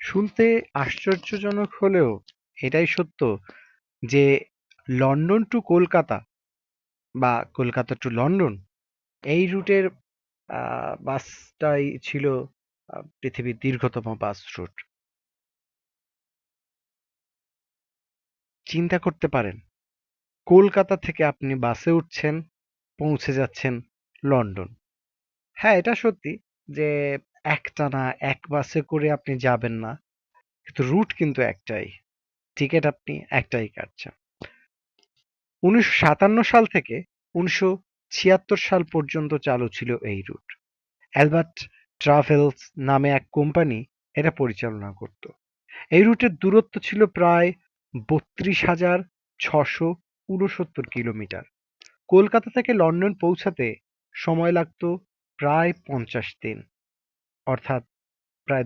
শুনতে আশ্চর্যজনক হলেও এটাই সত্য যে লন্ডন টু কলকাতা বা কলকাতা টু লন্ডন এই রুটের বাসটাই ছিল পৃথিবীর দীর্ঘতম বাস রুট। চিন্তা করতে পারেন, কলকাতা থেকে আপনি বাসে উঠছেন, পৌঁছে যাচ্ছেন লন্ডন। হ্যাঁ, এটা সত্যি যে একটানা এক বাসে করে আপনি যাবেন না, কিন্তু রুট কিন্তু একটাই, টিকিট আপনি একটাই কাটছেন। ১৯৫৭ সাল থেকে ১৯৭৬ সাল পর্যন্ত চালু ছিল এই রুট। অ্যালবার্ট ট্রাভেলস নামে এক কোম্পানি এটা পরিচালনা করত। এই রুটের দূরত্ব ছিল প্রায় ৩২,৬৬৯ কিলোমিটার। কলকাতা থেকে লন্ডন পৌঁছাতে সময় লাগত প্রায় ৫০ দিন, অর্থাৎ